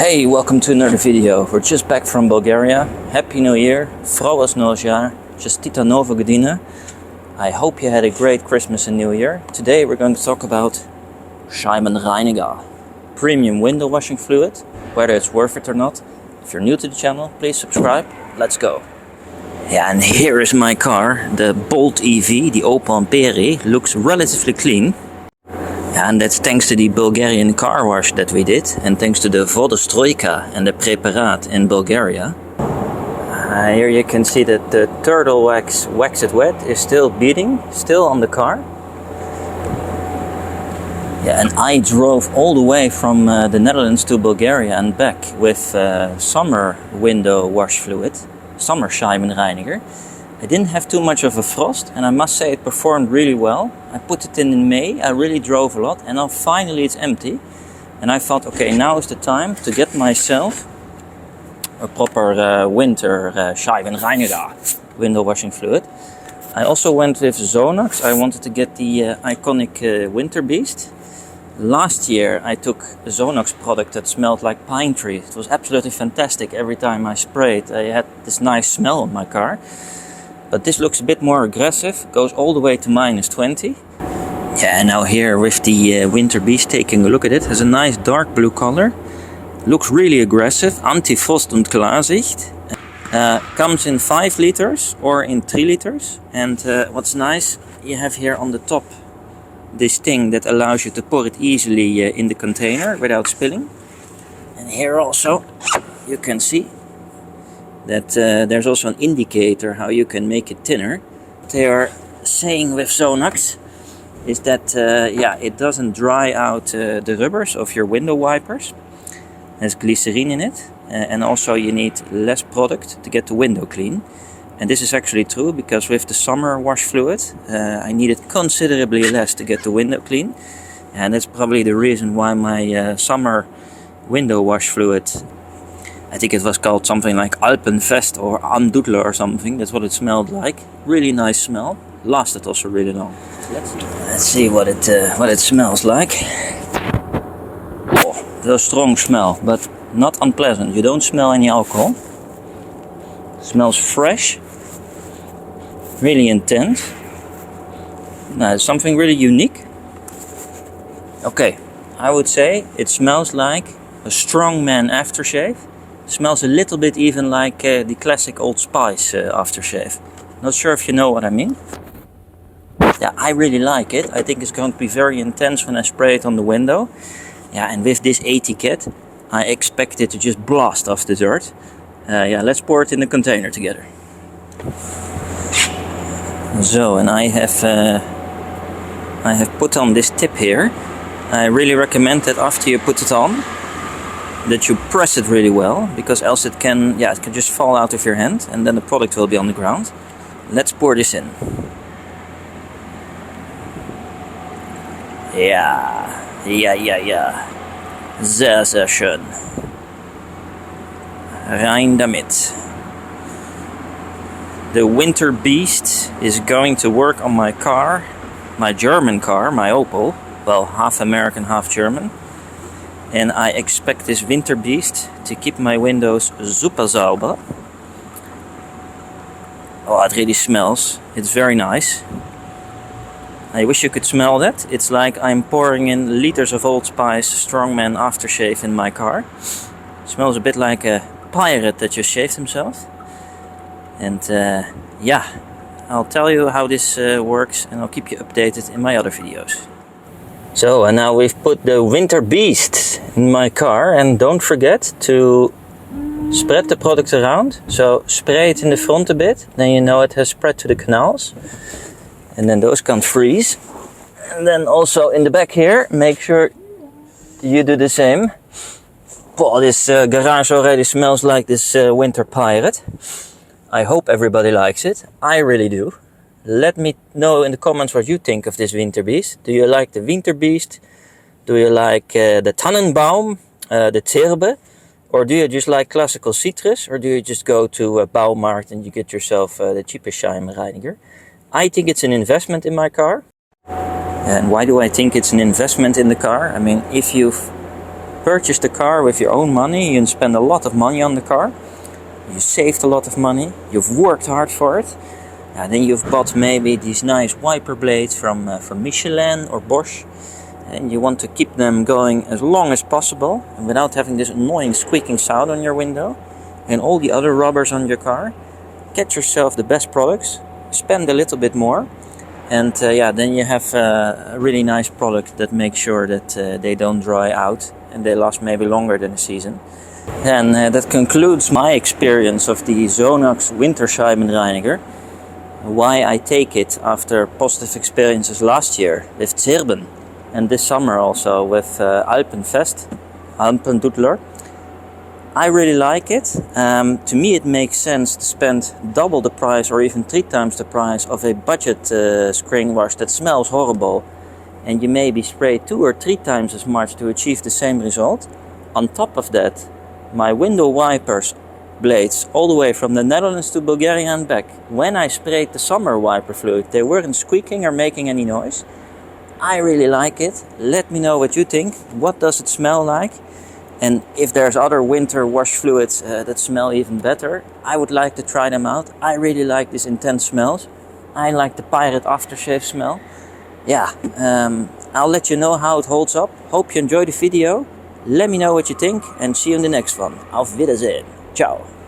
Hey, welcome to another video. We're just back from Bulgaria. Happy New Year, frohes nieuwsjaar, čestita nova godina. I hope you had a great Christmas and New Year. Today we're going to talk about Scheibenreiniger, premium window washing fluid, whether it's worth it or not. If you're new to the channel, please subscribe. Let's go. Yeah, and here is my car, the Bolt EV, the Opel Ampera-e. Looks relatively clean. And that's thanks to the Bulgarian car wash that we did, and thanks to the Vodostrojka and the Preparat in Bulgaria. Here you can see that the turtle wax it wet is still beating, still on the car. Yeah, and I drove all the way from the Netherlands to Bulgaria and back with summer window wash fluid, summer Scheibenreiniger. I didn't have too much of a frost, and I must say it performed really well. I put it in May, I really drove a lot, and now finally it's empty. And I thought, okay, now is the time to get myself a proper winter Scheibenreiniger, window washing fluid. I also went with Sonax. I wanted to get the iconic WinterBeast. Last year I took a Sonax product that smelled like pine tree. It was absolutely fantastic. Every time I sprayed, I had this nice smell on my car. But this looks a bit more aggressive, goes all the way to -20. Yeah, and now here with the WinterBeast, taking a look at it, has a nice dark blue color. Looks really aggressive, anti-frost und Klarsicht. Comes in 5 liters or in 3 liters. And what's nice, you have here on the top this thing that allows you to pour it easily in the container without spilling. And here also you can see that there's also an indicator how you can make it thinner. What they are saying with Sonax is that it doesn't dry out the rubbers of your window wipers. There's glycerine in it, and also you need less product to get the window clean. And this is actually true, because with the summer wash fluid I needed considerably less to get the window clean, and that's probably the reason why my summer window wash fluid, I think it was called something like Alpenfest or Andudler or something. That's what it smelled like. Really nice smell. Lasted also really long. Let's see what it smells like. Oh, a strong smell, but not unpleasant. You don't smell any alcohol. Smells fresh. Really intense. Now, something really unique. Okay, I would say it smells like a strongman aftershave. Smells a little bit even like the classic Old Spice aftershave. Not sure if you know what I mean. Yeah, I really like it. I think it's going to be very intense when I spray it on the window. Yeah, and with this etiquette, I expect it to just blast off the dirt. Let's pour it in the container together. So, and I have put on this tip here. I really recommend that after you put it on, that you press it really well, because else it can just fall out of your hand and then the product will be on the ground. Let's pour this in. Yeah. Sehr, sehr schön. Rein damit. The WinterBeast is going to work on my car, my German car, my Opel. Well, half American, half German. And I expect this WinterBeast to keep my windows super sauber. Oh, it really smells. It's very nice. I wish you could smell that. It's like I'm pouring in liters of Old Spice Strongman aftershave in my car. It smells a bit like a pirate that just shaved himself. And I'll tell you how this works, and I'll keep you updated in my other videos. So, and now we've put the WinterBeast in my car, and don't forget to spread the product around. So spray it in the front a bit, then you know it has spread to the canals, and then those can't freeze. And then also in the back here, make sure you do the same. Oh, this garage already smells like this winter pirate. I hope everybody likes it. I really do. Let me know in the comments what you think of this WinterBeast. Do you like the WinterBeast? Do you like the Tannenbaum, the Zerbe? Or do you just like classical citrus? Or do you just go to a Baumarkt and you get yourself the cheapest Scheibenreiniger? I think it's an investment in my car. And why do I think it's an investment in the car? I mean, if you've purchased the car with your own money, you spend a lot of money on the car, you saved a lot of money, you've worked hard for it, then you've bought maybe these nice wiper blades from Michelin or Bosch, and you want to keep them going as long as possible and without having this annoying squeaking sound on your window and all the other rubbers on your car. Get yourself the best products, spend a little bit more, and then you have a really nice product that makes sure that they don't dry out and they last maybe longer than a season. And that concludes my experience of the Sonax Winterscheibenreiniger. Why I take it after positive experiences last year with Zirben and this summer also with Alpenduttler. I really like it. To me it makes sense to spend double the price or even 3 times the price of a budget screen wash that smells horrible, and you maybe spray 2 or 3 times as much to achieve the same result. On top of that, my window wipers blades all the way from the Netherlands to Bulgaria and back, when I sprayed the summer wiper fluid, they weren't squeaking or making any noise. I really like it. Let me know what you think. What does it smell like? And if there's other winter wash fluids that smell even better, I would like to try them out. I really like these intense smells. I like the Pirate aftershave smell. I'll let you know how it holds up. Hope you enjoyed the video. Let me know what you think and see you in the next one. Auf Wiedersehen. Ciao.